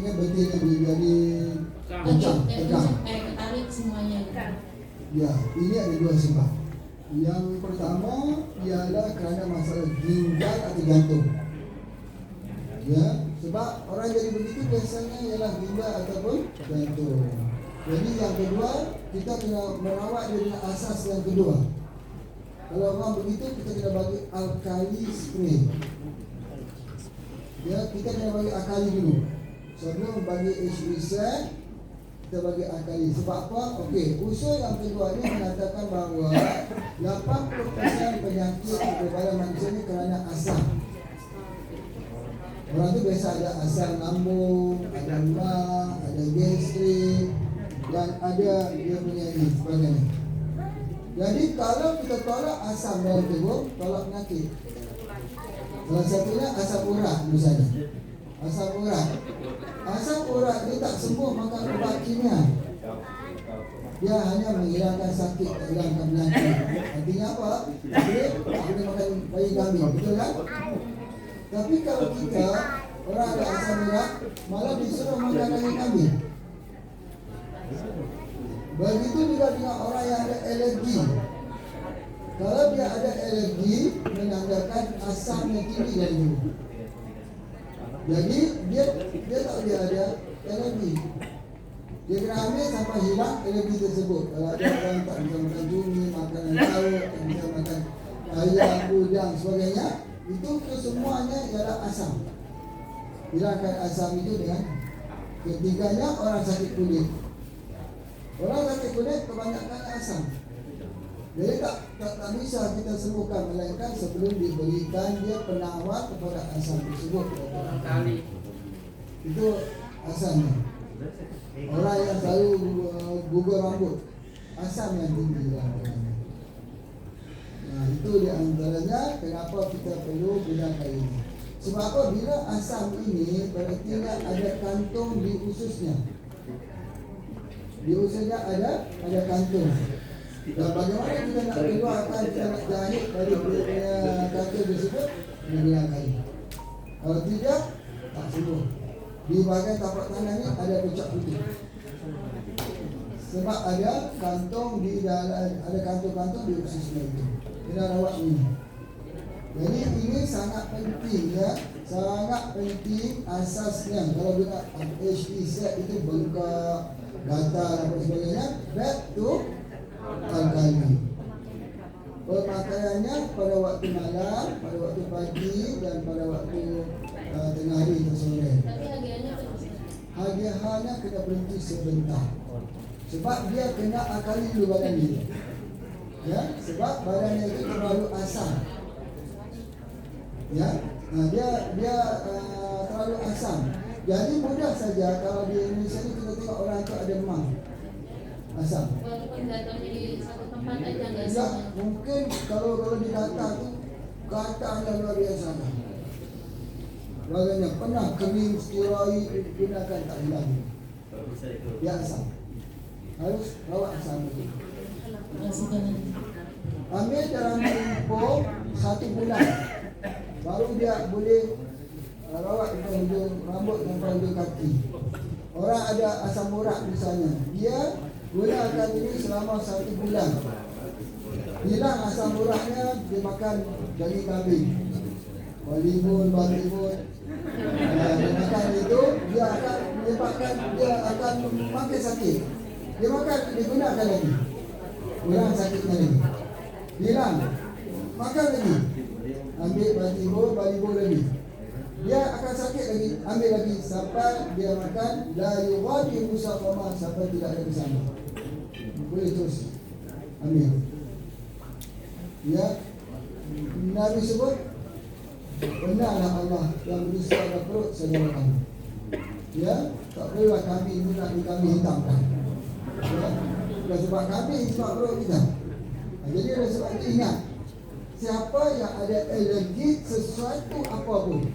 betina jadi kencang, tegang. Ketarik semuanya. Ya, ini ada dua sebab. Yang pertama ialah kerana masalah ginjal atau jantung. Ya, sebab orang jadi begitu biasanya ialah ginjal ataupun jantung. Jadi yang kedua, kita kena merawat dia dengan asas yang kedua. Kalau orang begitu, kita kena bagi alkali spray. Ya, kita kena bagi alkali dulu. Sebelum bagi HBZ, kita bagi alkali. Sebab apa? Okey, usul yang kedua ini mengatakan bahawa 80% penyakit kepada manusia ini kerana asam. Orang tu biasa ada asam lambung, ada lemah, ada gastrik, dan ada dia punya ini sebagainya. Jadi kalau kita tolak asam dalam tubuh, tolak penyakit. Salah satunya asam urat misalnya. Asam urat. Asam urat dia tak sembuh makan ubat kimia. Dia hanya menghilangkan sakit, menghilangkan penyakit. Artinya apa? Dia tak boleh makan bayi kambing, betul kan? Tapi kalau kita orang ada asam urat, malah disuruh makan bayi kambing. Begitu juga dengan orang yang ada alergi. Kalau dia ada alergi, menandakan asamnya tinggi dari dulu. Jadi dia tak boleh ada alergi. Dia kena ambil sampai hilang alergi tersebut. Kalau ada orang tak bisa makan cumi, makanan laut, tak bisa makan ayam, udang, sebagainya, itu kesemuanya ialah asam. Hilangkan asam itu dengan ketiganya orang sakit kulit. Orang sakit kulit kebanyakan asam. Jadi tak bisa kita sembuhkan, melainkan sebelum diberikan dia penawar kepada asam tersebut. Itu asamnya. Orang yang selalu gugur rambut, asam yang tinggi dalam badannya. Nah, itu di antaranya kenapa kita perlu gunakan ini. Sebab apa? Bila asam ini berarti ada kantung di ususnya. Di ususnya ada kantung. Dan bagaimana kita nak keluarkan, kita nak jahit dari kantung tersebut, menggunakan ini. Kalau tidak, tak sembuh. Di bahagian tapak tangan ni ada bercak putih. Sebab ada kantong di dalam, ada kantong-kantong di ususnya itu. Kena rawat ini. Jadi ini sangat penting ya, sangat penting asasnya. Kalau guna HBZ itu bengkak, gatal dan sebagainya, back to alkali. Pemakaiannya pada waktu malam, pada waktu pagi dan pada waktu tengah hari atau sore. Tapi Hadiahnya kena berhenti sebentar. Sebab dia kena akali dulu badan dia. Ya, sebab badannya itu terlalu asam. Ya, dia terlalu asam. Jadi mudah saja kalau di Indonesia ni kita tengok orang tu ada demam asam. walaupun datang di satu tempat aja nggak Ya, sama. mungkin kalau di data tu katanya luar biasa. Bagaimana pernah kering steroid digunakan tak hilang. Dia asam. Harus rawat asam itu. Ambil dalam tempoh 1 bulan. Baru dia boleh rawat hujung rambut dan hujung kaki. Orang ada asam urat misalnya, dia gunakan ini selama 1 bulan. Hilang asam uratnya, dia makan daging kambing, balimun. Dia makan itu, dia akan menyebabkan dia akan makin sakit. Dia makan, digunakan lagi, ulang sakitnya lagi. Hilang, makan lagi, ambil balimun lagi. Dia akan sakit lagi, ambil lagi sampai dia makan la yughadi musaqama, sampai tidak ada bersama. Boleh terus ambil. Ya, Nabi sebut, benarlah Allah yang berusaha pada perut saudara kamu. Ya, tak perlulah kami ini nak kami hitamkan. Ya, bukan sebab kami sebab perut kita. Jadi oleh sebab itu ingat, siapa yang ada alergi sesuatu apapun,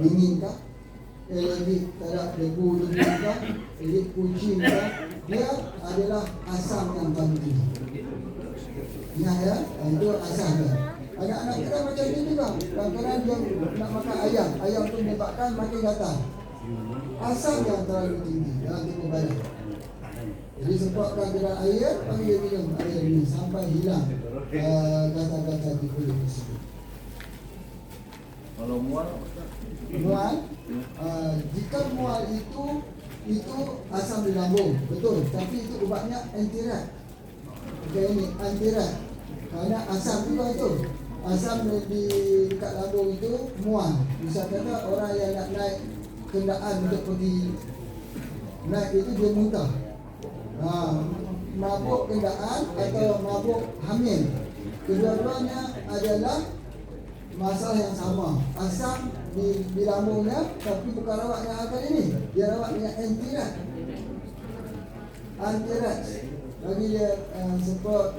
dinginkah, alergi terhadap debu-debu, alergi kucing, dia adalah asam yang paling tinggi. Ingat ya, itu asam dia. Anak-anak kita macam ni juga. Kadang-kadang dia nak makan ayam tu menyebabkan makin gatal. Asam yang terlalu tinggi dalam tubuh badan. Jadi semprotkan dengan air, panggil minum air ini sampai hilang kata-kata di kulit tersebut. Kalau mual, jika mual itu asam di lambung, betul. Tapi itu ubatnya antirat. Okay, ini antirat. Karena asam juga itu. Asam di dekat lambung itu mual. Bisa kata orang yang nak naik kenderaan untuk pergi naik itu dia muntah. Mabuk kenderaan atau mabuk hamil, kedua-duanya adalah masalah yang sama. Asam di lambungnya, tapi bukan rawat yang akan ini. Dia rawat dengan antirat. Antirat bagi dia semprot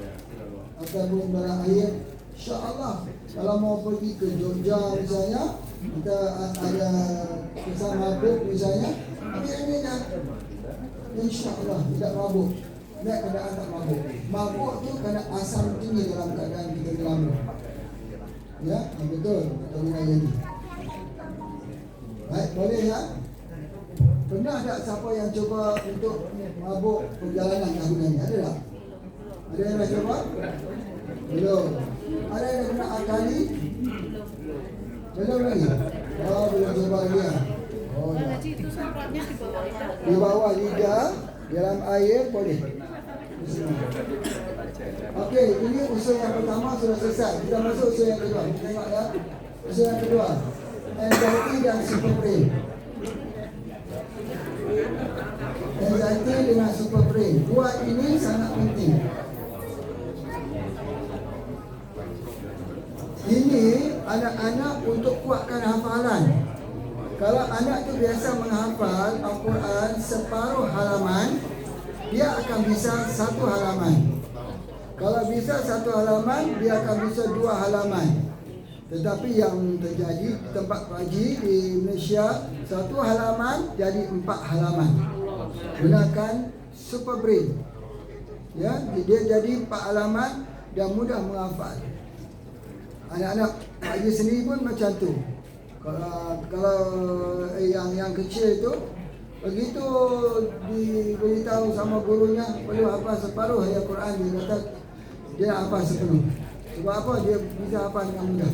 ataupun barang air. InsyaAllah kalau mau pergi ke Jogja misalnya, kita ada kesan mabuk misalnya, ambil ini dah. InsyaAllah tidak mabuk. Tidak keadaan tak mabuk. Mabuk tu kerana asam tinggi dalam keadaan kita di lambung. Ya, betul. Betul dengan ini. Baik, boleh ya? Pernah tak siapa yang cuba untuk mabuk perjalanan tahun ini? Ada tak? Ada yang dah cuba? Belum. Ada yang dah pernah akali? Belum lagi? Oh, belum cuba lagi ya? Oh, ya. Itu semprotnya di bawah lidah. Di bawah lidah, dalam air boleh. Okey, ini usul yang pertama sudah selesai. Kita masuk usul yang kedua. Tengok ya. Usul yang kedua, anxiety dan super brain. Anxiety dengan super brain. Dua ini sangat penting. Ini anak-anak untuk kuatkan hafalan. Kalau anak tu biasa menghafal Al-Quran separuh halaman, dia akan bisa satu halaman. Kalau bisa satu halaman, dia akan bisa dua halaman. Tetapi yang terjadi di tempat Pak Haji di Malaysia, satu halaman jadi 4 halaman. Gunakan super brain. Ya, dia jadi 4 halaman dan mudah menghafal. Anak-anak Pak Haji sendiri pun macam tu. Kalau yang kecil itu, begitu diberitahu sama gurunya perlu hafal separuh ayat Quran, dia kata dia hafal sepenuh. Sebab apa? Dia bisa hafal dengan mudah,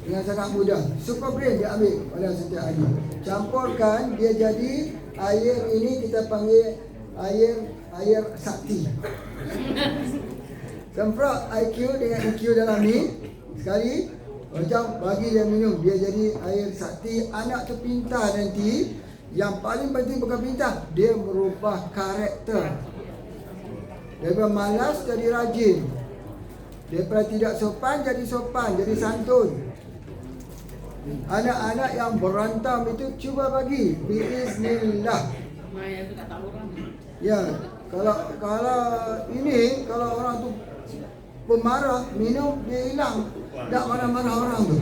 dengan sangat mudah. Super brain dia ambil pada setiap hari. Campurkan, dia jadi air ini kita panggil air sakti. Semprot IQ dengan EQ dalam ni sekali, macam bagi dia minum, dia jadi air sakti. Anak tu pintar nanti. Yang paling penting bukan pintar, dia merubah karakter. Daripada malas jadi rajin, daripada tidak sopan, jadi santun. Anak-anak yang berantam itu cuba bagi biiznillah. Ya, kalau ini, kalau orang tu pemarah, minum dia hilang. Tak marah-marah orang tu.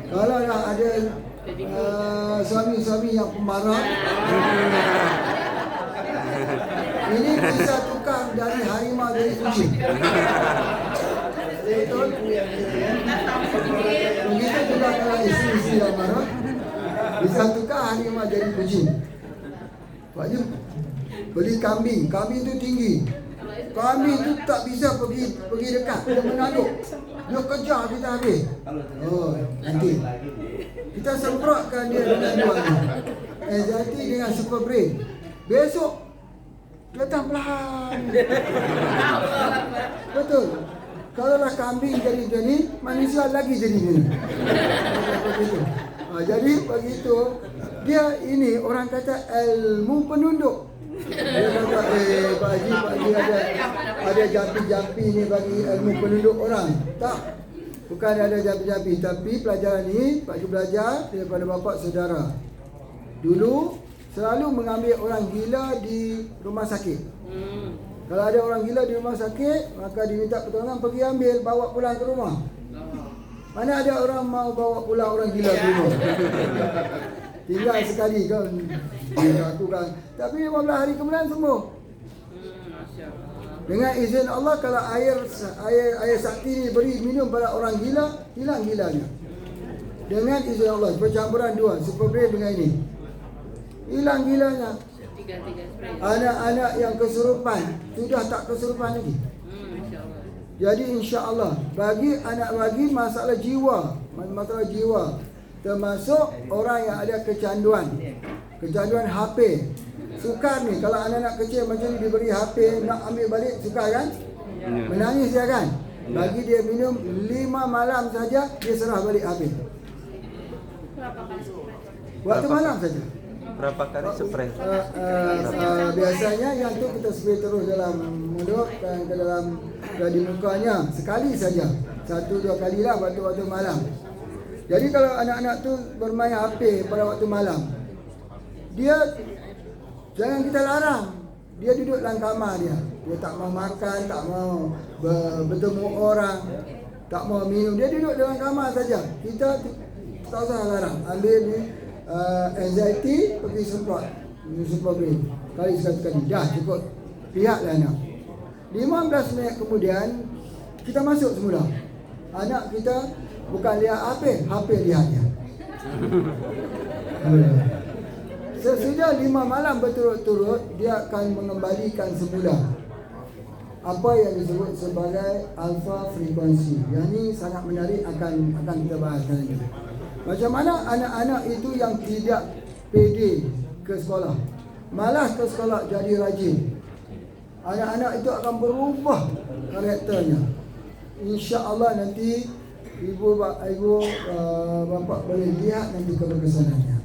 Kalau dah ada suami-suami yang pemarah, ini bisa tukar dari harimau jadi kucing. Betul? Begitu juga kalau isteri-isteri yang marah, bisa tukar harimau jadi kucing. Lepas beli kambing tu tinggi. Kambing tu tak bisa pergi dekat, dia menanduk. Dia kejar kita habis. Oh, nanti kita semprotkan dia dengan dua ni. Anxiety dengan super brain. Besok datang perlahan. Betul. Kalau lah kambing jadi jenis, manusia lagi jadi jenis. Jadi begitu. Dia ini orang kata ilmu penunduk. Dia kata Pak Haji ada jampi-jampi ni bagi ilmu penduduk orang. Tak. Bukan ada jampi-jampi, tapi pelajaran ni Pak Haji belajar daripada bapa saudara. Dulu selalu mengambil orang gila di rumah sakit. Kalau ada orang gila di rumah sakit, maka diminta pertolongan pergi ambil, bawa pulang ke rumah. Mana ada orang mau bawa pulang orang gila ke rumah? Tinggal sekali kan dilakukan. Tapi 15 hari kemudian sembuh. Dengan izin Allah, kalau air sakti ni beri minum pada orang gila, hilang gilanya. dengan izin Allah, percampuran dua, super brain dengan ini. Hilang gilanya. Tiga spray. Anak-anak yang kesurupan sudah tak kesurupan lagi. InsyaAllah. Jadi insya-Allah bagi masalah jiwa, termasuk orang yang ada kecanduan HP. Sukar ni kalau anak-anak kecil macam ni diberi HP nak ambil balik, sukar kan? Menangis dia kan? Bagi dia minum 5 malam saja dia serah balik HP. Berapa kali spray? Waktu malam saja. Berapa kali spray? Biasanya yang tu kita spray terus dalam mulut dan ke dalam di mukanya sekali saja. 1-2 kali lah waktu malam. Jadi kalau anak-anak tu bermain HP pada waktu malam, dia jangan kita larang. Dia duduk dalam kamar dia. Dia tak mau makan, tak mau bertemu orang, tak mau minum. Dia duduk dalam kamar saja. Kita tak usah larang. Ambil ni anxiety, pergi semprot super brain kali sekali. Dah cukup. Lihatlah anak. 15 minit kemudian kita masuk semula. Anak kita bukan lihat HP lihat dia. Sesudah 5 malam berturut-turut, dia akan mengembalikan semula apa yang disebut sebagai alpha frequency. Yang ini sangat menarik, akan kita bahas nanti. Macam mana anak-anak itu yang tidak pede ke sekolah, malas ke sekolah jadi rajin. Anak-anak itu akan berubah karakternya. Insya-Allah nanti ibu bapa boleh lihat nanti keberkesanannya.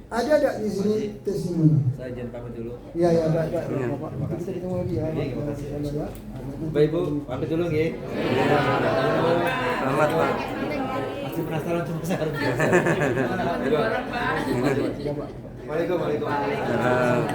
Ada tak di sini testimoni? Saya izin pamit dulu. Ya, baik. Bapak. Kita ketemu lagi ya. Terima kasih. Baik Ibu, pamit dulu nggih. Selamat Pak. Masih penasaran sama saya. Waalaikumsalam.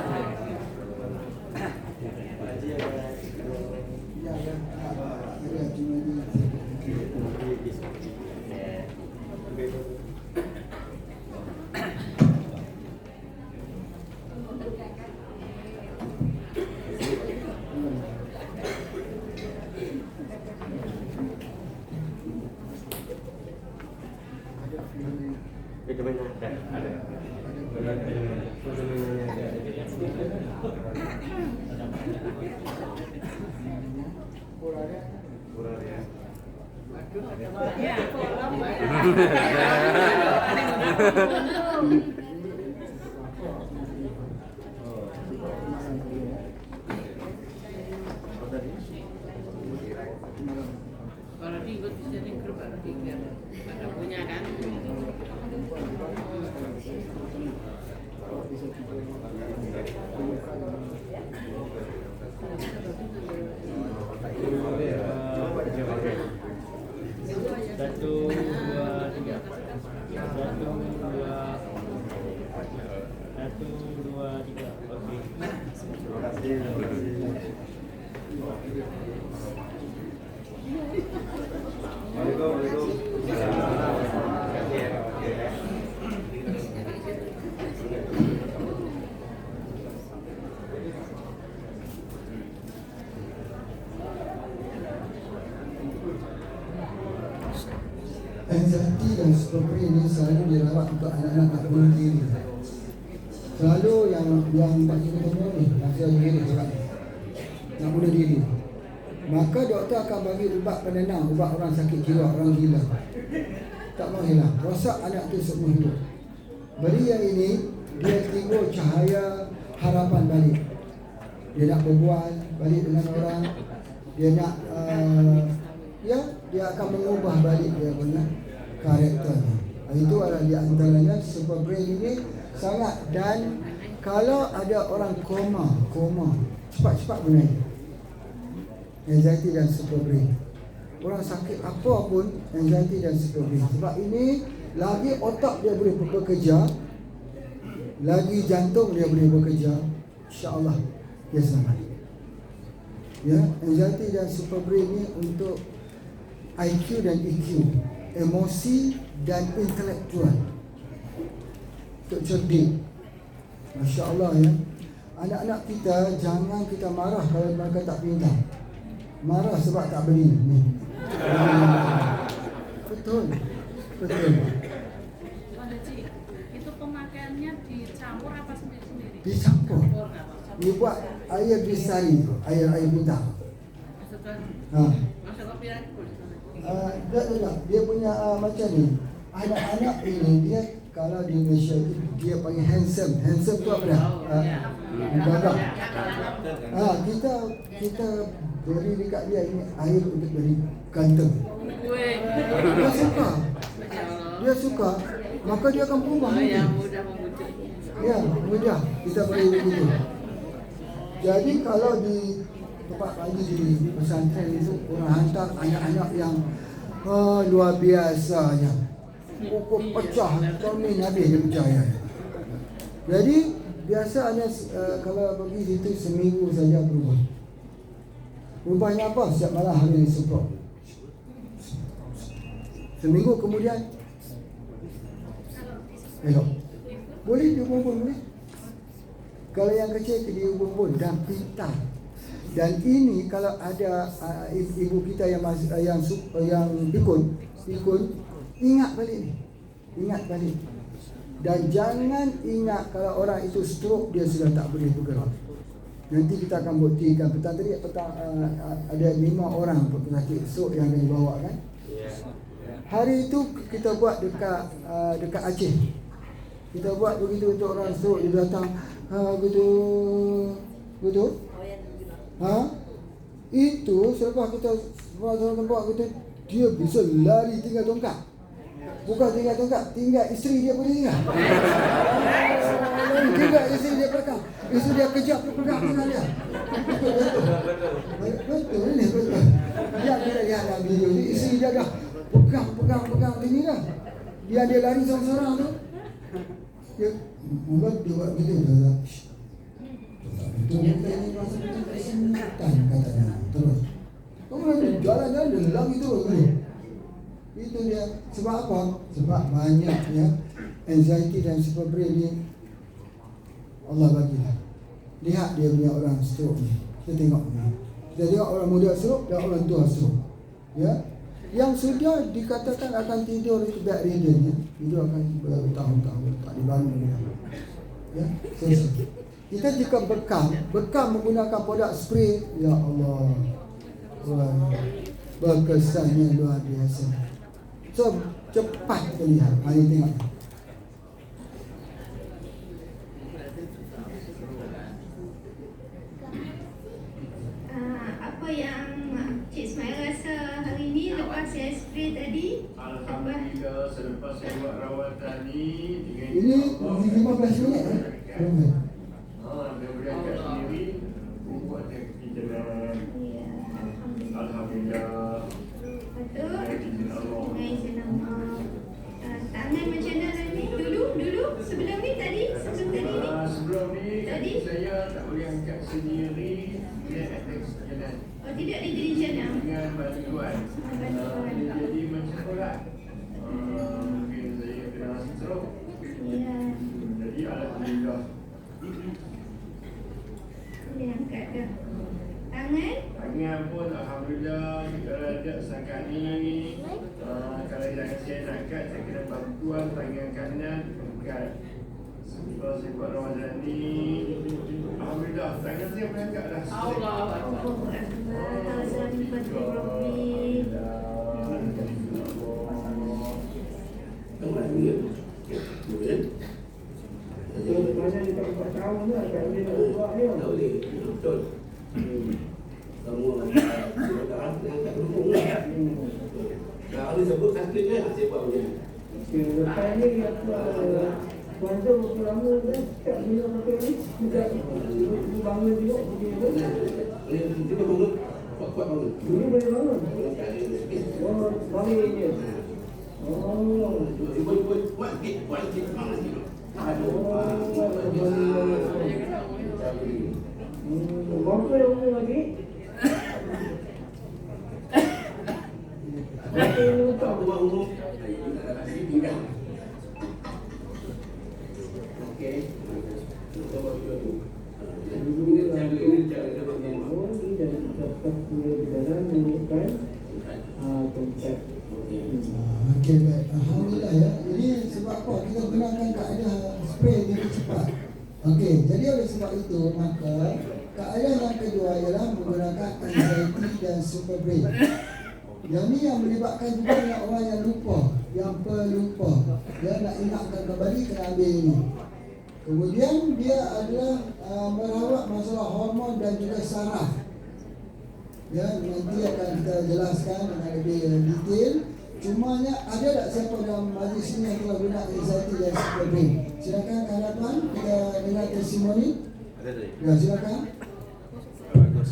Kalau diikut di sini grup ada punya kan? Anxiety dan stroke ini selalu dirawat untuk anak-anak tak bunuh diri. Selalu yang bagi kita ni rasa diri sebab nak bunuh diri. Maka doktor akan bagi ubat penenang, ubat orang sakit jiwa, orang gila. Tak mau hilang. Rosak anak tu semua hidup. Beri yang ini, dia timbul cahaya harapan balik. Dia nak berbual balik dengan orang. Dia nak dia akan mengubah balik dia punya karakternya. Itu adalah di antaranya super brain ini sangat. Dan kalau ada orang koma cepat-cepat benar. Anxiety dan super brain. Orang sakit apa pun anxiety dan super brain. Sebab ini lagi otak dia boleh bekerja, lagi jantung dia boleh bekerja, insya-Allah dia selamat. Ya, anxiety dan super brain ini untuk IQ dan EQ, emosi dan intelektual, untuk cerdik. Masya Allah ya. Anak-anak kita jangan kita marah kalau mereka tak pintar. Marah sebab tak beli ni. Betul. airnya dicampur apa sendiri-sendiri? Dicampur. Campur nggak, Pak? Dia buat air bisari tu, air putih. Maksudnya masuk kopi lagi boleh? Tak. Dia punya macam ni. Anak-anak ini dia kalau di Malaysia itu dia panggil handsome. Handsome tu apa dah? Gagah. Kita beri dekat dia ini air untuk beri ganteng. Dia suka. Maka dia akan berubah. Yang mudah membujuk. Ya, mudah kita beri begitu. Jadi kalau di tempat pagi di pesantren itu orang hantar anak-anak yang luar biasanya. Pokok pecah, cermin habis dia percaya. Jadi biasanya kalau pergi situ seminggu saja berubah. Rupanya apa? Setiap malam hari disemprot. Seminggu kemudian elok. Boleh diubun-ubun boleh. Kalau yang kecil dia ubun-ubun dan pintar. Dan ini kalau ada ibu kita yang pikun, ingat balik ni. Ingat balik. Dan jangan ingat kalau orang itu stroke dia sudah tak boleh bergerak. Nanti kita akan buktikan. Petang tadi ada 5 orang pesakit stroke yang dibawa kan. Hari itu kita buat dekat Aceh. Kita buat begitu untuk orang stroke, dia datang betul. Itu selepas kita buat tempat kita, dia bisa lari tinggal tongkat. Bukan tinggal tongkat, tinggal isteri dia boleh tinggal. Tinggal isteri dia pegang. Isteri dia kejap pegang dia. Betul ni betul. Dia lihat dalam video ni, isteri dia dah pegang ini dah. Dia lari seorang-seorang tu. Dia buat begitu dah. Itu kita ni rasa kesematan katanya. Terus. Kemudian jalan-jalan dia lari terus. Itu dia. Sebab apa? Sebab banyaknya anxiety dan superbrain ni Allah bagilah. Lihat dia punya orang stroke ni. Kita tengok ni. Kita tengok orang muda stroke dan orang tua stroke. Ya. Yang sudah dikatakan akan tidur itu bedridden ya. Itu akan bertahun-tahun tak dibangun lagi. Ya. Selesai. Kita jika bekam menggunakan produk spray, ya Allah. Wah, berkesannya luar biasa. So, cepat terlihat. Mari tengok. Apa yang Cik Ismail rasa hari ni lepas saya spray tadi? Alhamdulillah, selepas saya buat rawatan ni Ini 15 minit eh? dia berangkat sendiri buat aktiviti jalan. Ya, Alhamdulillah. Betul. Izin Allah. Dengan izin Allah. Tangan macam mana ni? Dulu sebelum ni tadi? Sebelum tadi ni? Sebelum ni Tadi? saya tak boleh angkat sendiri. Dia atas jalan Oh, tidak diberi jenam. dengan bantuan. Jadi macam tu lah. Mungkin saya kena stroke. Ya. Jadi alhamdulillah. Boleh angkat dah. Tangan? Tangan pun alhamdulillah derajat setakat ni. Kalau yang saya nak angkat, saya kena bantuan tangan kanan angkat. Sebab saya buat rawatan ni, alhamdulillah tangan saya boleh angkat dah. Allah Allahu Akbar. Azanifatul Rabbi. Kalau disebut sakit kan, saya buat macam ni. Lepas ni kuasa berapa lama dah tak bila pakai ni tidak bangun juga Kita bangun, kuat-kuat bangun. dulu boleh bangun. Oh, bangun je. Oh, Buat sikit, bangun sikit. Aduh, berapa lama lagi? Berapa yang letak? aku buat umur. Tinggal. Okey. Kita buat video tu. Ini cara bermain. Oh, ini dari tempat punya berjalan menunjukkan tempat. Okey baik. Alhamdulillah ya. Jadi sebab apa kita gunakan kaedah spray ni Okey, jadi oleh sebab itu maka keadaan yang kedua ialah menggunakan anxiety dan super brain. Yang ni yang melibatkan juga dengan orang yang lupa, yang pelupa. Dia nak ingatkan kembali kena ambil ini. Kemudian dia adalah merawat masalah hormon dan juga saraf. Ya, nanti akan kita jelaskan dengan lebih detail. Cumanya ada tak siapa dalam majlis ini yang telah guna anxiety dan super brain? Silakan ke hadapan, kita dengar testimoni. Ada tadi. Ya, silakan. Bagus.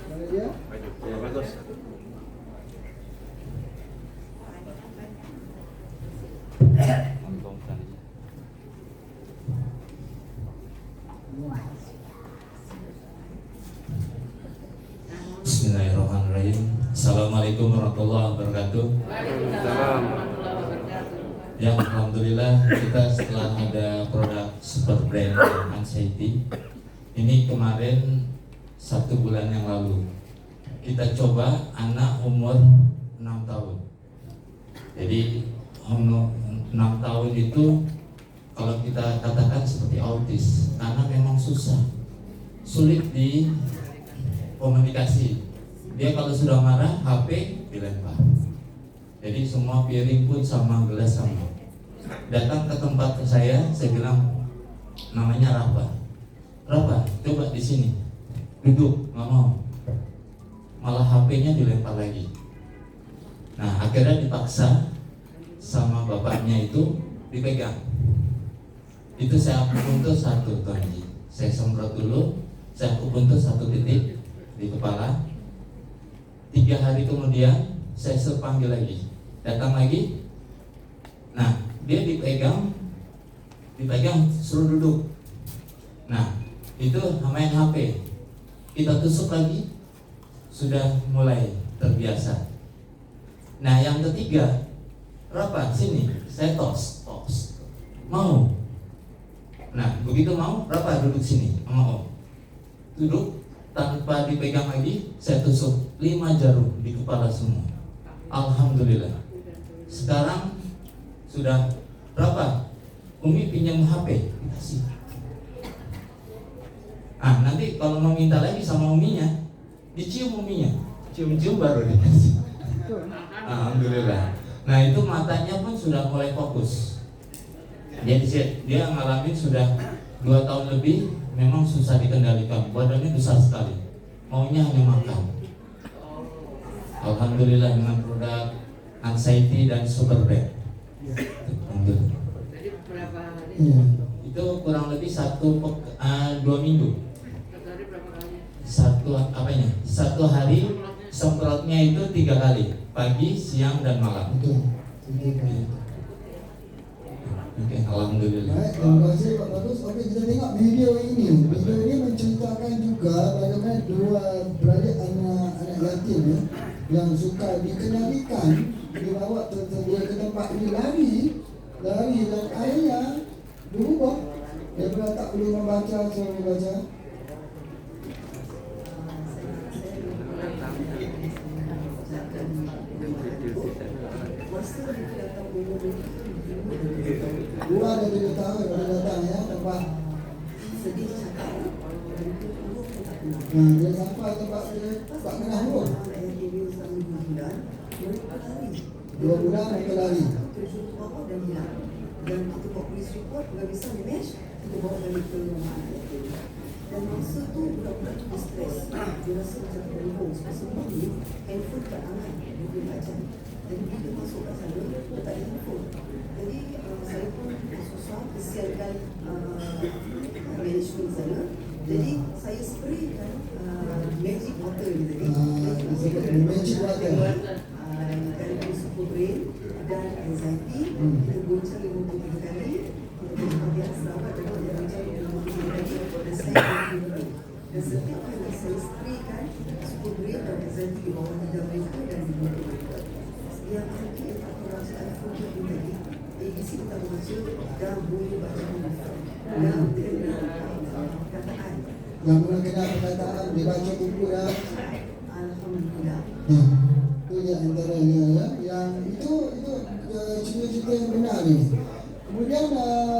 Mana dia? Ya, bagus. Untung kan. Bismillahirrahmanirrahim. Assalamualaikum warahmatullahi wabarakatuh. Waalaikumsalam warahmatullahi wabarakatuh. Ya, alhamdulillah kita setelah ada produk super brain anxiety ini kemarin 1 bulan yang lalu kita coba anak umur 6 tahun. Jadi umur 6 tahun itu kalau kita katakan seperti autis karena memang sulit di komunikasi. Dia kalau sudah marah HP dilempar. Jadi semua piring pun sama, gelas sama. Datang ke tempat saya bilang namanya Rafa, coba di sini. Duduk, nggak mau. Malah HP-nya dilempar lagi. Nah, akhirnya dipaksa sama bapaknya itu dipegang. Itu saya akupuntur 1 Tuan Haji. Saya semprot dulu, saya akupuntur 1 titik di kepala. 3 hari kemudian saya panggil lagi, datang lagi. Nah, dia dipegang suruh duduk. Nah, itu main HP. Kita tusuk lagi, sudah mulai terbiasa. Nah, yang ketiga, Rafa sini, saya tos. Mau. Nah, begitu mau, Rafa duduk sini, mau. Duduk tanpa dipegang lagi, saya tusuk 5 jarum di kepala semua. Alhamdulillah. Sekarang sudah berapa? Umi pinjam HP, kasih. Nanti kalau mau minta lagi sama uminya, dicium uminya, cium-cium baru dikasih. Alhamdulillah. Nah, itu matanya pun sudah mulai fokus. Dia ngalamin sudah 2 tahun lebih, memang susah dikendalikan. Badannya besar sekali, maunya hanya makan. Alhamdulillah dengan produk anxiety dan super brain. Jadi berapa hari? Iya. Itu kurang lebih 2 minggu. Satu hari berapa kali? Satu hari semprotnya itu 3 kali, pagi, siang, dan malam. Betul. Oke, alhamdulillah. Baik, terima kasih Pak Bagus. Okey, kita tengok video ini. Video ini menceritakan juga bagaimana 2 beradik anak yatim ya, yang suka dikenalikan, dibawa ke tempat ini lari dan ayahnya berubah. Daripada tak boleh membaca, saya membaca. Dua dan 3 tahun baru datang ya tempat. Dia sampai tempat tak kena huruf. 2 bulan mereka lari. Dan kita buat polis report, nggak bisa manage, kita bawa balik ke rumah anak itu. Dan masa tu budak-budak tu stres. Dia rasa macam terhubung. Sebab ni handphone kat tangan 24 jam. Jadi bila masuk kat sana, dia tak ada handphone. Jadi saya pun susah kesiankan management sana. Jadi saya spraykan magic water ni tadi. Magic water. Dari super brain dan anxiety, kita goncang 53 kali. Kita cakap biasa sahabat dapat dia goncang 53 kali dan saya berhenti. Dan setiap kali saya spraykan super brain dan anxiety di bawah lidah mereka dan di mulut mereka. Yang tadi tak kurang saya fokus tadi. ABC kita baca dah boleh baca buku. Dah kenal perkataan. Yang belum kenal perkataan, dibaca buku dah. Alhamdulillah. Itu yang antaranya ya. Yang itu cerita-cerita yang benar ni. Kemudian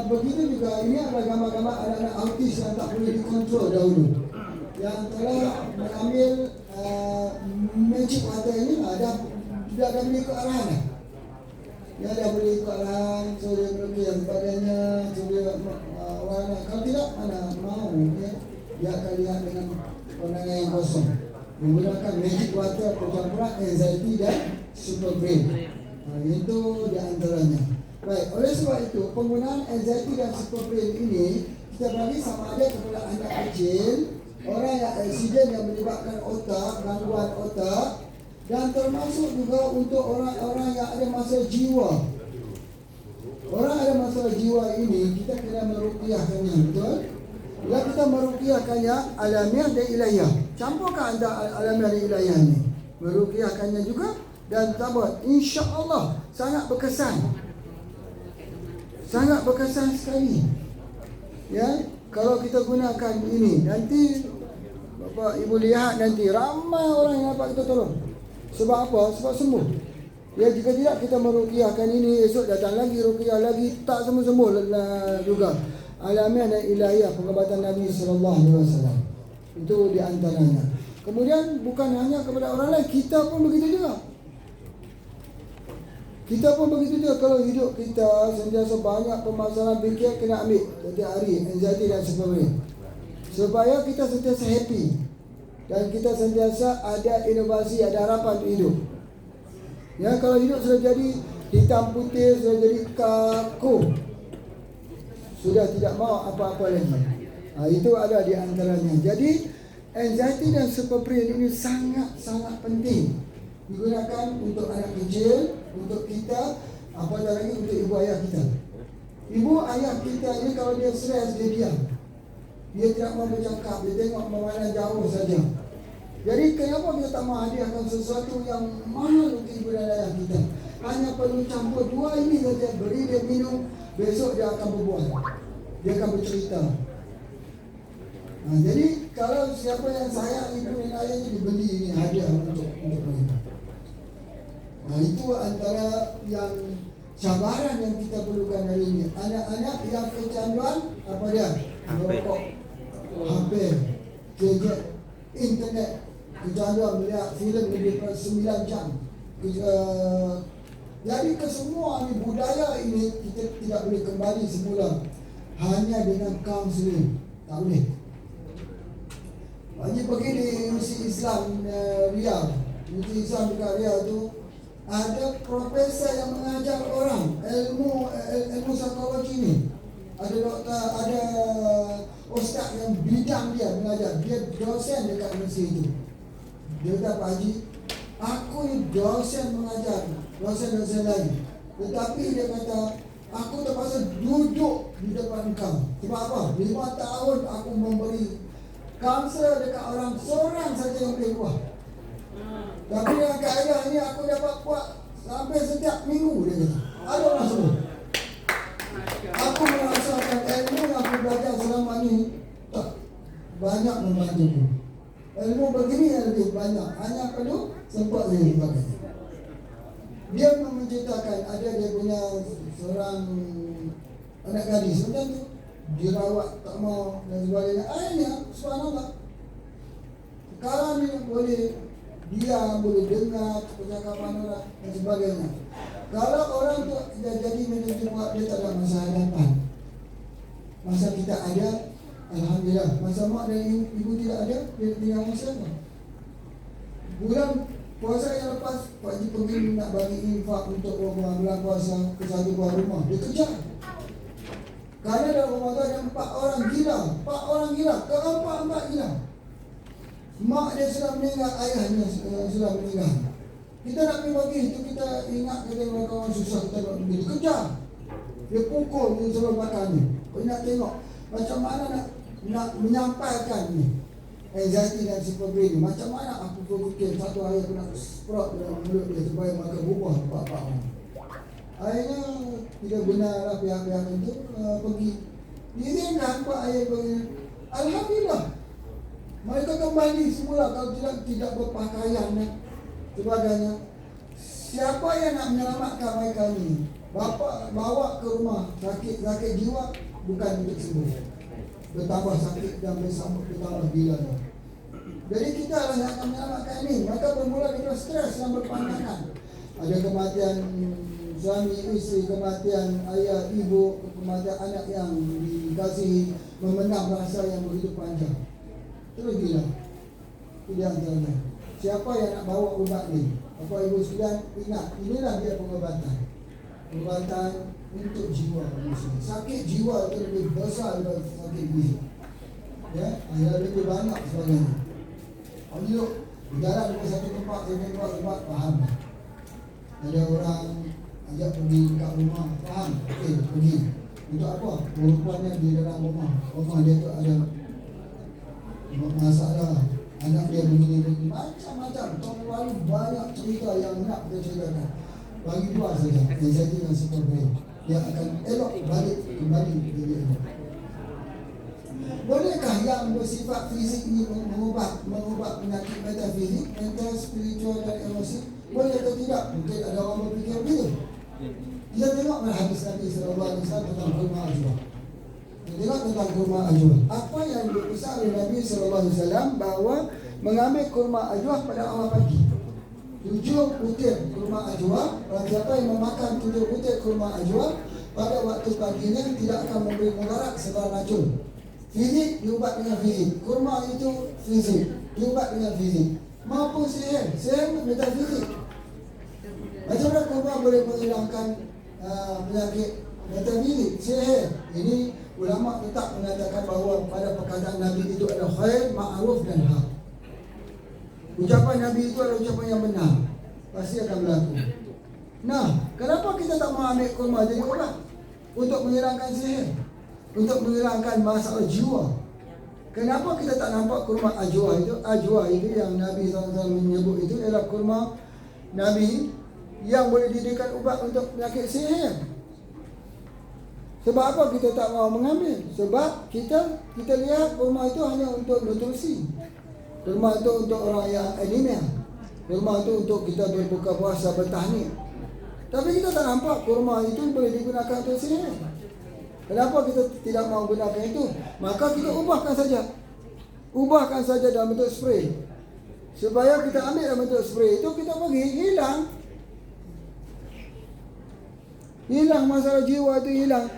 begitu juga ini adalah gambar-gambar anak-anak autis yang tak boleh dikontrol dahulu, yang telah mengambil magic water ini dah boleh ikut arahan dah. Dia dah boleh ikut arahan, so dia melukis dan sebagainya, so dia warna. Kalau tidak, mana mau ya, dia akan lihat dengan pandangan yang kosong, menggunakan magic water percampuran anxiety dan super brain. Itu di antaranya. Baik, oleh sebab itu penggunaan anxiety dan super brain ini kita bagi sama ada kepada anak kecil, orang yang aksiden yang menyebabkan otak, gangguan otak, dan termasuk juga untuk orang-orang yang ada masalah jiwa. Orang ada masalah jiwa ini kita kena meruqyahkannya, betul? Bila kita meruqyahkannya alamiah dan ilahiyah. Campurkan antara alamiah dan ilahiyah ini. Meruqyahkannya juga dan tabah, insya-Allah sangat berkesan. Sangat berkesan sekali. Ya, kalau kita gunakan ini, nanti Bapak Ibu lihat nanti ramai orang yang dapat kita tolong. Sebab apa? Sebab sembuh. Ya, jika tidak kita meruqyahkan ini, esok datang lagi ruqyah lagi, tak sembuh-sembuh juga. Alamiah dan ilahiyah pengobatan Nabi sallallahu alaihi wasallam. Itu di antaranya. Kemudian bukan hanya kepada orang lain, kita pun begitu juga. Kita pun begitu juga. Kalau hidup kita sentiasa banyak permasalahan fikir, kena ambil setiap hari anxiety dan sebagainya, supaya kita sentiasa happy dan kita sentiasa ada inovasi, ada harapan untuk hidup. Ya, kalau hidup sudah jadi hitam putih, sudah jadi kaku, sudah tidak mau apa-apa lagi. Itu ada di antaranya. Jadi anxiety dan super brain ini sangat-sangat penting digunakan untuk anak kecil, untuk kita, apatah lagi untuk ibu ayah kita. Ibu ayah kita ini kalau dia stres, dia diam. Dia tidak mau bercakap, dia tengok memandang jauh saja. Jadi kenapa kita tak mau hadiahkan sesuatu yang mahal untuk ibu dan ayah kita? Hanya perlu campur dua ini saja, beri dia minum, besok dia akan berbual. Dia akan bercerita. Jadi kalau siapa yang sayang ibu dan ayahnya, dibeli ini hadiah untuk mereka. Itu antara yang cabaran yang kita perlukan hari ini. Anak-anak yang kecanduan apa dia? Merokok, HP, gadget, internet, kecanduan melihat filem lebih daripada 9 jam. Jadi kesemua ini budaya ini kita tidak boleh kembali semula hanya dengan kaunseling. Tak boleh. Haji pergi di Universiti Islam Riyadh. Universiti Islam dekat Riyadh tu ada profesor yang mengajar orang ilmu psikologi ni. Ada doktor, ada ustaz yang bidang dia mengajar. Dia dosen dekat universiti itu. Dia kata, Pak Haji, aku ni dosen mengajar, dosen-dosen lain. Tetapi dia kata, aku terpaksa duduk di depan kau. Sebab apa? 5 tahun aku memberi kaunselor dekat orang, seorang saja yang boleh buat. Tapi dengan keadaan ini aku dapat buat sampai setiap minggu, dia kata. Ada orang semua. Aku merasakan ilmu yang aku belajar selama ini tak banyak membantuku. Ilmu begini yang lebih banyak, hanya perlu sempat saya dipakai. Dia menceritakan ada dia punya seorang anak gadis macam tu, dirawat tak mau dan sebagainya. Akhirnya subhanallah, sekarang ni boleh dia boleh dengar percakapan orang dan sebagainya. Kalau orang tu dah jadi manajer buat, dia tak ada masa hadapan. Masa kita ada, alhamdulillah. Masa mak dan ibu tidak ada, dia tinggal masa apa? Bulan puasa yang lepas, Pak Haji pergi nak bagi infak untuk rumah bulan puasa ke satu buah rumah. Dia kejar. Kerana dalam rumah tu ada 4 orang gila. 4 orang gila, keempat gila. Mak dia sudah meninggal, ayahnya sudah meninggal. Kita nak pergi bagi itu, kita ingat kita kawan susah, kita nak pergi. Dia kejar. Dia pukul dia sebelum makan ni. Kau nak tengok macam mana nak menyampaikan ni anxiety dan super brain ni. Macam mana aku berfikir satu hari aku nak sprot dalam mulut dia supaya makan buah bapak orang. Akhirnya kita benarlah pihak-pihak itu pergi. Diizinkan Pak ayah pergi. Alhamdulillah. Mereka kembali semula, kalau tidak berpakaian dan sebagainya. Siapa yang nak menyelamatkan mereka ni? Bapa bawa ke rumah sakit jiwa, bukan untuk sembuh. Bertambah sakit dan bertambah gila. Jadi kita lah yang akan menyelamatkan ini. Maka bermula dengan stres yang berpanjangan. Ada kematian suami, isteri, kematian ayah, ibu, kematian anak yang dikasihi, memendam rasa yang begitu panjang. Terus gila. Itu antaranya. Siapa yang nak bawa ubat ni? Bapak Ibu sekalian, ingat, inilah dia pengobatan. Pengobatan untuk jiwa manusia. Sakit jiwa itu lebih besar daripada sakit fisik. Ya, ada lebih banyak sebagainya. Kalau duduk berjalan dari satu tempat ke tempat, faham. Ada orang ajak pergi dekat rumah, faham? Okey, pergi. Untuk apa? Rupanya di dalam rumah. Rumah dia tu ada masalah. Anak dia begini-begini, macam-macam. Tahun lalu banyak cerita yang nak kita ceritakan. Bagi dua saja, anxiety dan super brain. Dia akan elok balik kembali diri elok. Bolehkah yang bersifat fizik ini mengubah penyakit metafizik, mental, spiritual dan emosi? Boleh atau tidak? Mungkin ada orang berfikir begitu. Kita tengok hadis Nabi sallallahu alaihi wasallam tentang kurma ajwa. Tengok tentang kurma ajwa. Apa yang dipesan oleh Nabi sallallahu alaihi wasallam bahawa mengambil kurma ajwa pada awal pagi. 7 butir kurma ajwa. Orang siapa yang memakan 7 butir kurma ajwa pada waktu paginya tidak akan memberi mudarat sebab racun. Fizik diubat dengan fizik. Kurma itu fizik, diubat dengan fizik. Maupun sihir, sihir metafizik. Macam mana kurma boleh menghilangkan penyakit metafizik, sihir? Ini ulama tetap mengatakan bahawa pada perkataan Nabi itu ada khair, ma'ruf dan hak. Ucapan Nabi itu adalah ucapan yang benar, pasti akan berlaku. Nah, kenapa kita tak mau ambil kurma jadi ubat? Untuk menghilangkan sihir, untuk menghilangkan masalah jiwa. Kenapa kita tak nampak kurma ajwa itu? Ajwa itu yang Nabi SAW menyebut itu adalah kurma Nabi yang boleh dijadikan ubat untuk penyakit sihir. Sebab apa kita tak mahu mengambil? Sebab kita lihat kurma itu hanya untuk nutrisi. Kurma itu untuk orang yang anemia. Kurma itu untuk kita berbuka puasa, bertahnik. Tapi kita tak nampak kurma itu boleh digunakan untuk sihir. Kenapa kita tidak mahu gunakan itu? Maka kita ubahkan saja. Ubahkan saja dalam bentuk spray. Supaya kita ambil dalam bentuk spray itu, kita bagi hilang. Hilang masalah jiwa itu hilang.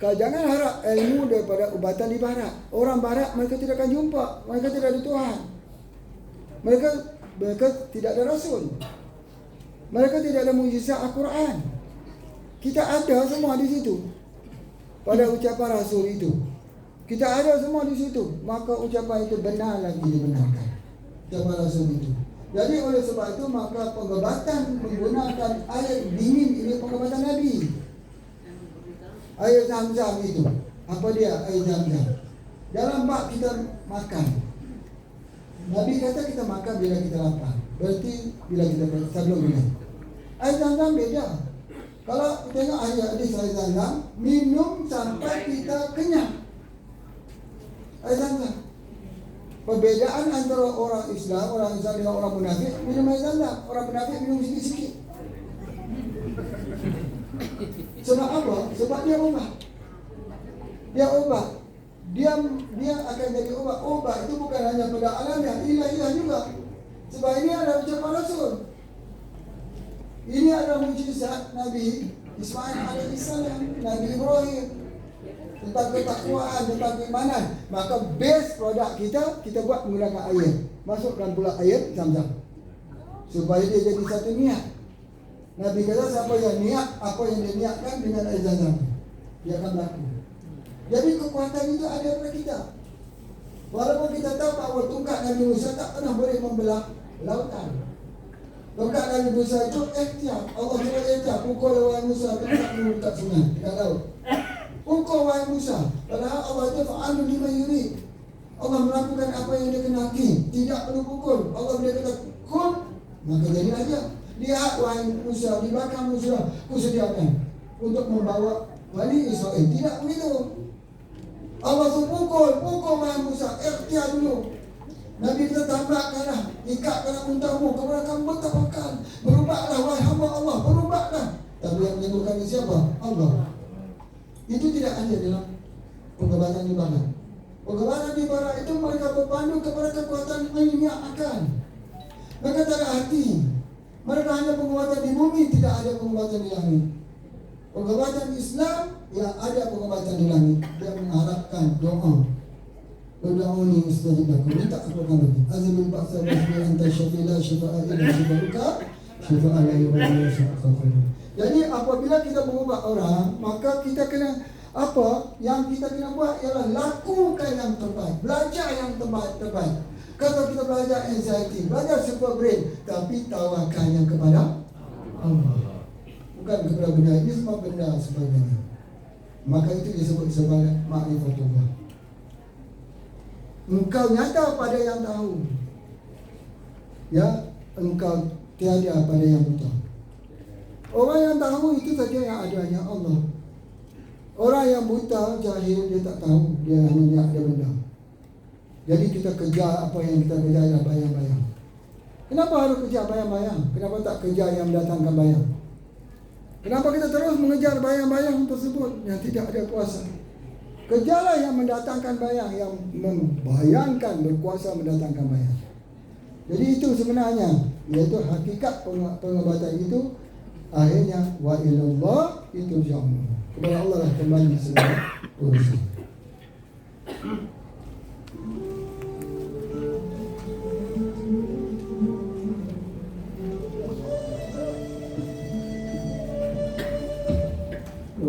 Kau jangan harap ilmu daripada ubatan di barat. Orang barat mereka tidak akan jumpa. Mereka tidak ada Tuhan. Mereka tidak ada Rasul. Mereka tidak ada mujizat Al-Quran. Kita ada semua di situ. Pada ucapan Rasul itu, kita ada semua di situ. Maka ucapan itu benar lagi dibenarkan. Ucapan Rasul itu. Jadi oleh sebab itu maka pengobatan menggunakan air dingin ini pengobatan Nabi. Air Zam-Zam itu, apa dia air Zam-Zam? Dalam bab kita makan, Nabi kata kita makan bila kita lapar. Berarti bila kita sebelum minum. Air Zam-Zam beda. Kalau tengok hadis air Zam-Zam, minum sampai kita kenyang. Air Zam-Zam. Perbezaan antara orang Islam dengan orang munafik, minum air Zam-Zam. Orang munafik minum sikit-sikit. Sebab apa? Sebab dia ubat. Dia ubat. Dia akan jadi ubat. Ubat itu bukan hanya pada alamnya, ilahiyah juga. Sebab ini adalah ucapan Rasul. Ini adalah mujizat Nabi Ismail alaihissalam, Nabi Ibrahim, tentang ketakwaan, tentang keimanan. Maka base produk kita buat menggunakan air. Masukkan pula air Zam-Zam supaya dia jadi satu niat. Nabi kata siapa yang niat apa yang dia niatkan dengan air Zam-Zam, dia akan berlaku. Jadi kekuatan itu ada pada kita. Walaupun kita tahu bahawa tongkat Nabi Musa tak pernah boleh membelah lautan. Tongkat Nabi Musa itu ikhtiar. Allah suruh ikhtiar. Pukul wahai Musa dekat sungai, dekat laut. Pukul wahai Musa. Padahal Allah itu fa'alu lima yurid. Allah melakukan apa yang dia kenaki. Tidak perlu pukul. Allah bila kata kun, maka jadi aja. Lihat wahai Musa, di belakang Musa aku sediakan untuk membawa Bani Israel. Tidak begitu. Allah tu pukul wahai Musa. Ikhtiar dulu. Nabi kita tambahkanlah, ikatkanlah untamu, kemudian kamu bertawakal. Berubahlah wahai hamba Allah, berubahlah. Tapi yang menyembuhkan siapa? Allah. Itu tidak ada dalam pengobatan ibarat. Pengobatan ibarat itu mereka berpandu kepada kekuatan ilmiah akal. Mereka tak ada hati. Mereka hanya pengobatan di bumi, tidak ada pengobatan di langit. Pengobatan Islam, ya ada pengobatan di langit. Dia mengharapkan doa. Berdoa-ni mustajab lakum. Minta aku akan bagi. Azimul ba'sa wasbi anta syafila syafa'a ila syafa'uka syafa'a la yu'ala syafa'uka. Jadi apabila kita mengubah orang, maka kita kena apa? Yang kita kena buat ialah lakukan yang terbaik, belajar yang terbaik. Kalau kita belajar anxiety, belajar super brain, tapi tawakalnya kepada Allah, bukan kepada benda ini, semua benda sebagainya. Maka itu disebut sebagai ma'rifatullah. Engkau nyata pada yang tahu, ya, engkau tiada pada yang buta. Orang yang tahu itu saja yang adanya Allah. Orang yang buta, jahil, dia tak tahu, dia hanya ada benda. Jadi kita kejar apa yang kita kejar ialah bayang-bayang. Kenapa harus kejar bayang-bayang? Kenapa tak kejar yang mendatangkan bayang? Kenapa kita terus mengejar bayang-bayang tersebut yang tidak ada kuasa? Kejarlah yang mendatangkan bayang, yang membayangkan, berkuasa mendatangkan bayang. Jadi itu sebenarnya, iaitu hakikat pengobatan itu. Akhirnya wa ilallah itu jamu. Kepada Allah lah kembali semua urusan.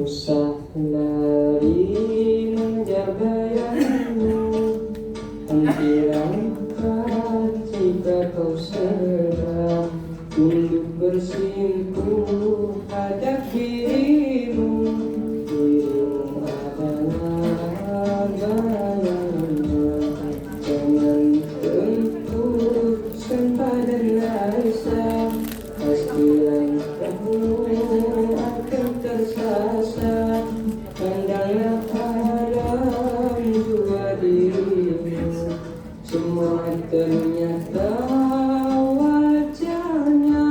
Usah lari mengejar bayangmu, hentikan jika kau sedang tunduk bersimpuh hadap dirimu. Dirimu adalah bayangnya, jangan tempuskan badan laisa, pastilah kamu akan tersasar. Pandanglah alam jua dirimu, semua ternyata wajahnya.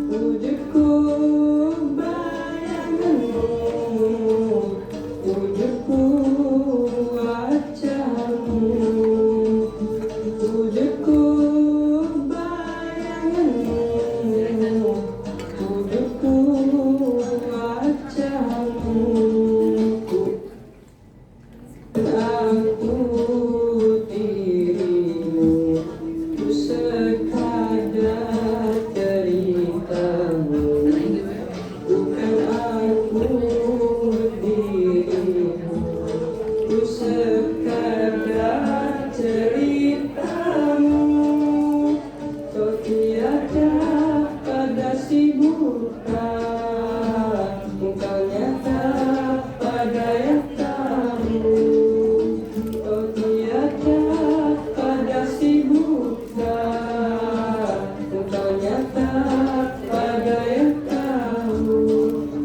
Wujudku bayanganmu, wujudku wajahmu, wujudku bayanganmu, wujudku wajahmu. Aku dirimu, ku sekadar ceritamu, bukan aku dirimu, ku sekadar ceritamu. Kau tiada pada si buta, engkau nyata pada yang tahu. Kau tiada pada si buta, engkau nyata pada yang tahu.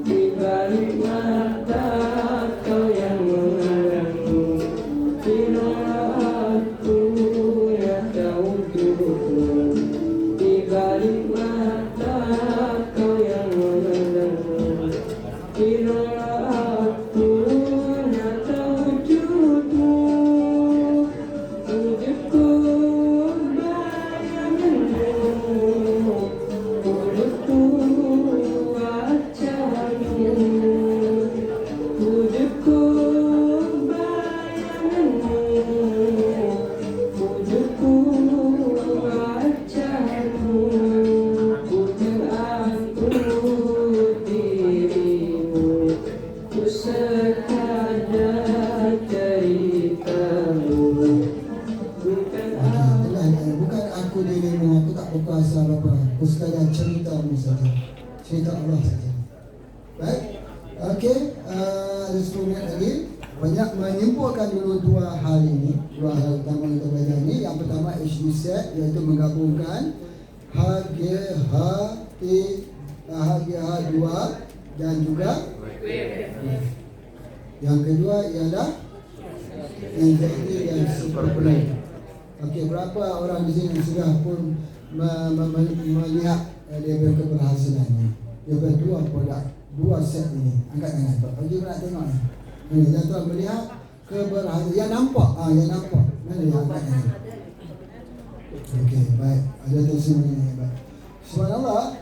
Di balik mata kau yang memandangmu, biarlah aku nyata wujudmu. Di balik mata kau yang memandangmu, biarlah aku nyata wujudmu. Wujudku bayanganmu, wujudku wajahmu, wujudku bayanganmu, wujudku wajahmu. Bukan aku dirimu, ku sekadar ceritamu, bukan Bukan aku dirimu, aku tak berkuasa apa-apa. Aku sekadar ceritamu saja, cerita Allah saja. Baik, okey. Ada 10 minit lagi. Banyak menyimpulkan dulu dua hal ini. Dua hal utama kita belajar ini. Yang pertama HD set, iaitu menggabungkan HGH2 dan juga yang kedua ialah anxiety dan super brain. Okey, berapa orang di sini yang sudah pun melihat level keberhasilannya? Level 2 produk, 2 set ini. Angkat tangan. Pak Haji nak tengok ni. Yang telah melihat keberhasilan. Yang nampak, yang nampak. Mana yang angkatnya? Okey, baik. Ada testimoni. Baik. Subhanallah.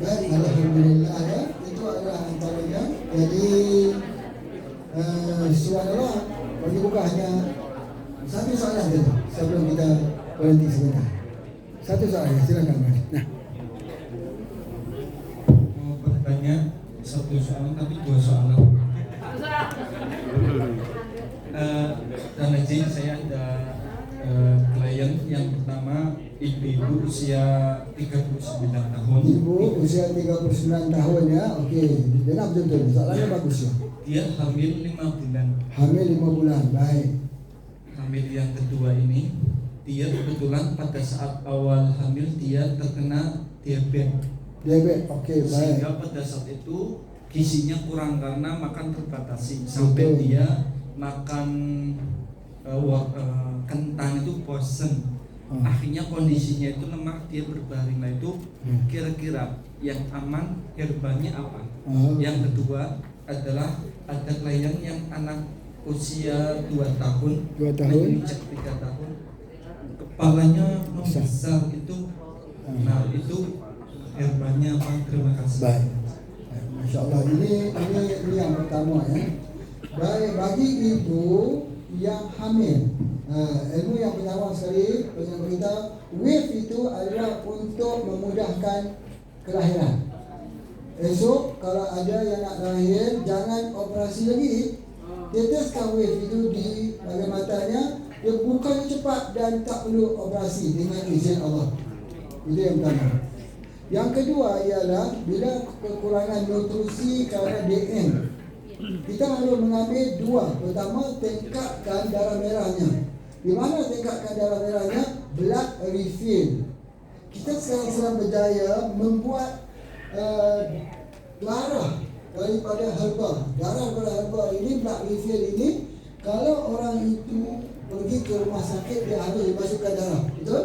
Baik, alhamdulillah ya. Itu adalah antaranya. Jadi subhanallah, bagi buka hanya satu soalan saja sebelum kita berhenti sebentar. Satu soalan, silakan Mas. Nah, mau bertanya satu soalan tapi dua soalan. Dan izin saya ada klien yang pertama ibu usia 39 tahun. Ibu usia 39 tahun ya. Okey, dengar betul-betul. Soalannya bagus ya. Dia hamil 5 bulan. Hamil 5 bulan. Baik. Hamil yang kedua ini dia kebetulan pada saat awal hamil dia terkena diabetes. Diabetes. Okey, baik. Sehingga pada saat itu gizinya kurang karena makan terbatasi sampai dia makan kentang itu bosen. Akhirnya kondisinya itu lemah, dia berbaring. Nah itu kira-kira yang aman herbalnya apa? Yang kedua adalah ada klien yang anak usia 2 tahun, menginjak 3 tahun, kepalanya membesar itu. Nah itu herbalnya apa? Terima kasih. Baik. Masya Allah, ini yang pertama ya. Baik, bagi ibu yang hamil, ilmu yang pertama sekali penyambung kita, wave itu adalah untuk memudahkan kelahiran. Esok kalau ada yang nak lahir, jangan operasi lagi. Teteskan wave itu di bagian matanya, dia bukanya cepat dan tak perlu operasi dengan izin Allah. Itu yang pertama. Yang kedua ialah bila kekurangan nutrisi kerana DM, kita harus mengambil dua. Pertama, tingkatkan darah merahnya. Di mana tingkatkan darah merahnya? Blood refill. Kita sekarang sedang berjaya membuat darah daripada herba. Darah daripada herba ini, blood refill ini, kalau orang itu pergi ke rumah sakit, dia harus dimasukkan darah. Betul?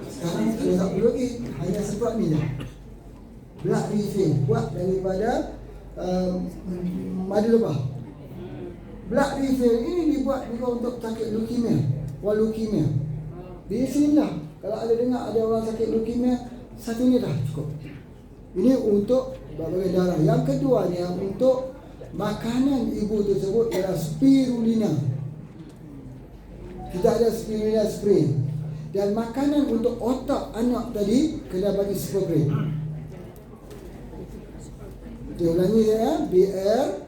Sekarang kita tak perlu lagi, hanya semprot ni je. Blood refill buat daripada madu lebah. Blood refill ini dibuat juga untuk sakit leukemia, leukemia. Di sini lah, kalau ada dengar ada orang sakit leukemia, satu ni dah cukup. Ini untuk bagian darah. Yang keduanya untuk makanan ibu tersebut ialah spirulina. Kita ada spirulina spray. Dan makanan untuk otak anak tadi kena bagi super brain. Kita ulangi ya, BR,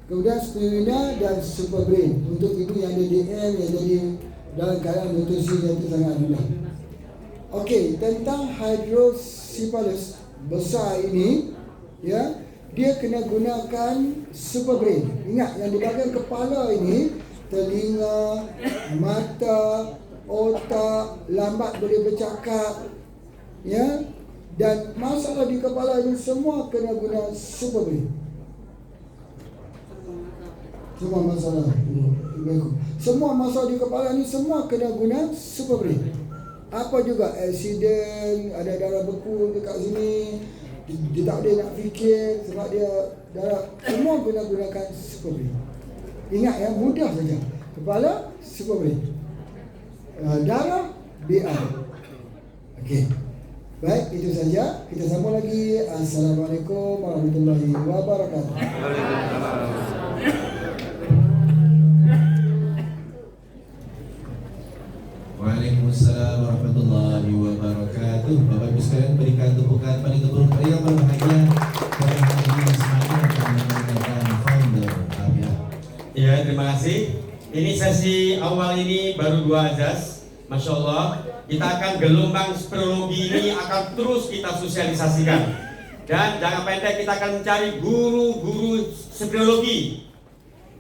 kemudian spirulina dan super brain untuk ibu yang ada DM, yang jadi dalam keadaan nutrisi yang itu sangat rendah. Okey, tentang hydrocephalus besar ini, ya, dia kena gunakan super brain. Ingat yang di bahagian kepala ini, telinga, mata, otak, lambat boleh bercakap, ya, dan masalah di kepala ini semua kena guna super brain. Semua masalah di kepala ini semua kena guna super brain. Apa juga accident, ada darah beku dekat sini, dia tak boleh nak fikir sebab dia darah, semua kena gunakan super brain. Ingat ya, mudah saja. Kepala super brain, darah BR. Okey. Baik, itu saja. Kita sambung lagi. Assalamualaikum warahmatullahi wabarakatuh. Waalaikumsalam warahmatullahi wabarakatuh. Bapak Ibu sekalian, berikan tepukan pada gubernur yang berbahagia dan founder. Ya, terima kasih. Ini sesi awal ini baru 2 azas. Masya Allah. Kita akan gelombang spirologi ini akan terus kita sosialisasikan. Dan jangan pendek, kita akan mencari guru-guru spirologi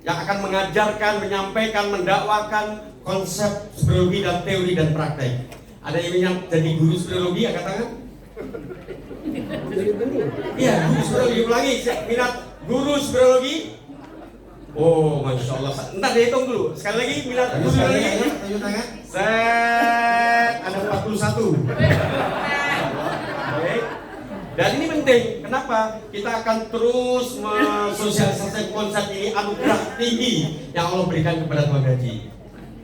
yang akan mengajarkan, menyampaikan, mendakwakan konsep speleologi dan teori dan praktek. Ada yang jadi guru speleologi, angkat tangan? Iya, guru speleologi. Ulangi, minat guru speleologi. Oh, Masya Allah. Ntar dihitung dulu. Sekali lagi, minat guru speleologi. Tunjuk tangan. Set, ada 41. Oke. Dan ini penting. Kenapa? Kita akan terus mensosialisasikan konsep ini, anugerah tinggi yang Allah berikan kepada Tuan Haji.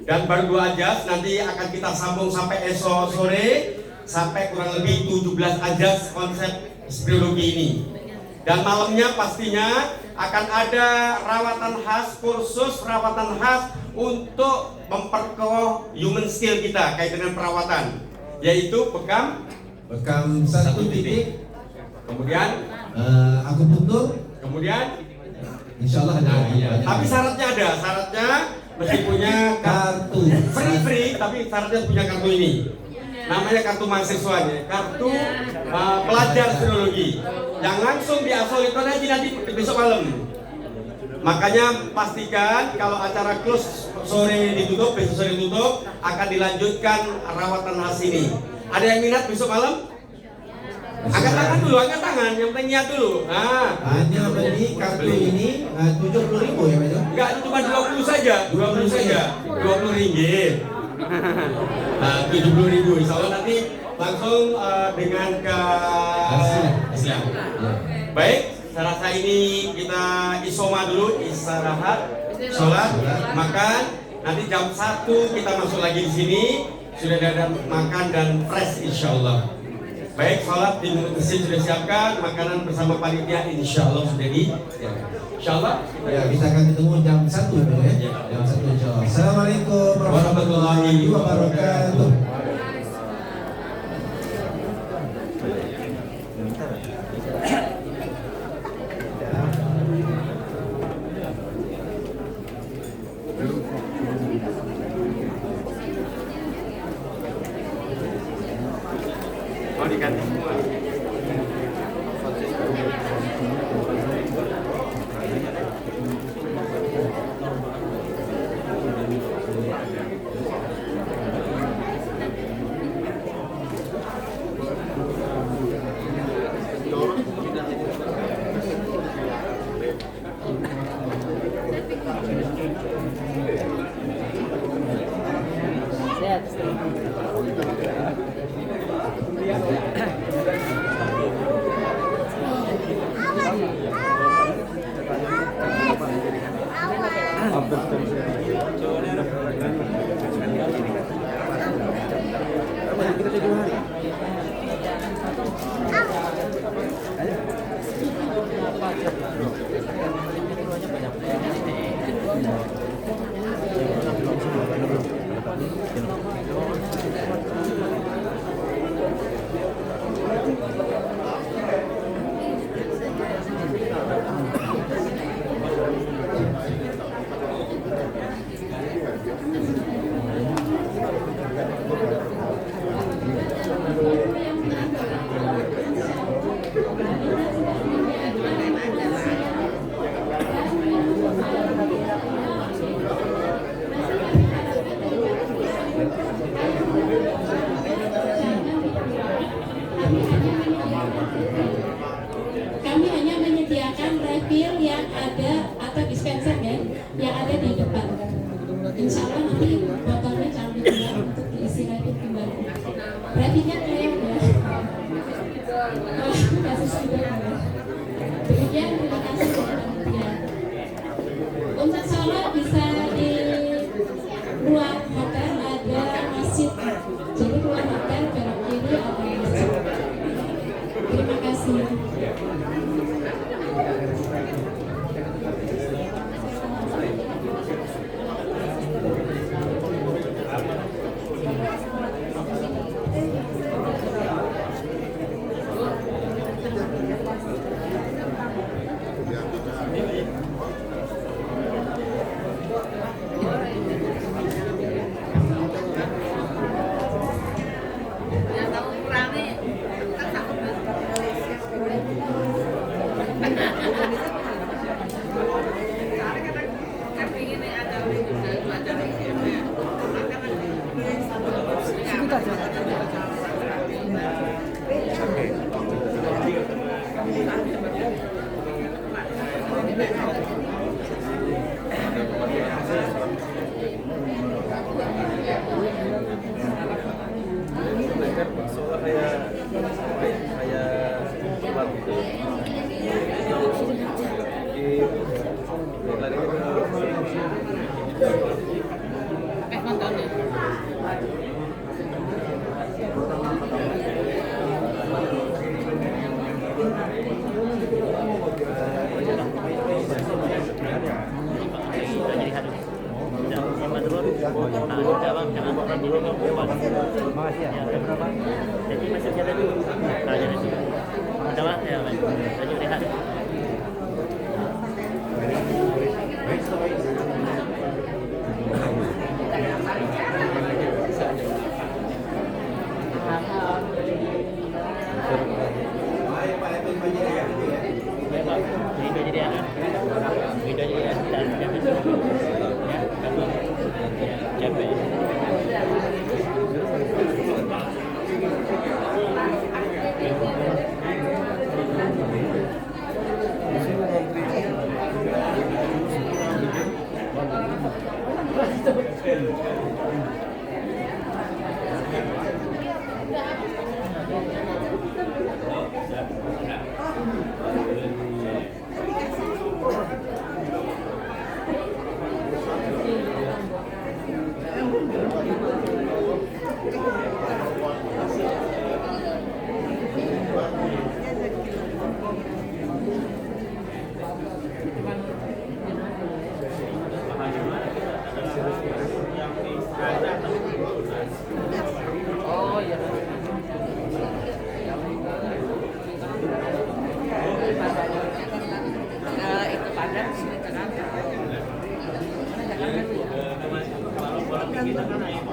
Dan baru 2 ajas, nanti akan kita sambung sampai esok sore, sampai kurang lebih 17 ajas konsep speleologi ini. Dan malamnya pastinya akan ada rawatan khas, kursus rawatan khas untuk memperkokoh human skill kita kait dengan perawatan, yaitu bekam 1 titik, kemudian akupunktur, kemudian insya Allah ada. Tapi syaratnya mesti punya kartu free, tapi syaratnya punya kartu ini. Namanya kartu mahasiswanya, kartu pelajar speleologi yang langsung diasal itu nanti besok malam. Makanya pastikan kalau acara close sore ditutup, besok sore ditutup, akan dilanjutkan rawatan khas ini. Ada yang minat besok malam? Angkat tangan dulu, angkat tangan, yang penting niat dulu. Hanya beli kartu ini 70.000 ya Pak? Enggak, cuma 20 saja, 20 ringgit. 70.000, insya Allah nanti langsung dengan ke Islam. Baik, saya rasa ini kita isoma dulu, istirahat, sholat, makan. Nanti jam 1 kita masuk lagi di sini, sudah ada makan dan fresh insya Allah. Baik, sholat di masjid sudah siapkan, makanan bersama panitia insya Allah sudah insya Allah kita akan ketemu jam 1 ya. Jam 1 insya Allah. Assalamualaikum warahmatullahi wabarakatuh. Diganti semua. Kami hanya menyediakan refill yang ada atau dispenser ya, yang ada di depan. Insya Allah nanti botolnya kami buat untuk diisi refill kembali. Refillnya clear ya. Kasih sudah. Demikian, terima kasih ya. Untuk sholat bisa di luar hotel ada masjid. Jadi luar hotel belok kiri ada masjid. Terima kasih. turun. Nah, udah bang, jangan buka dulu bang. Makasih ya. Berapa? Jadi masih jalan dulu. Nah, jalan dulu. Udah bang, ya bang. Lanjut lihat. Video jadi ya. Video jadi ya. Dan jangan ya. Kalau ya capek. Oh iya. Itu padang sini Jakarta. Mana Jakarta? Kalau tinggi Jakarta.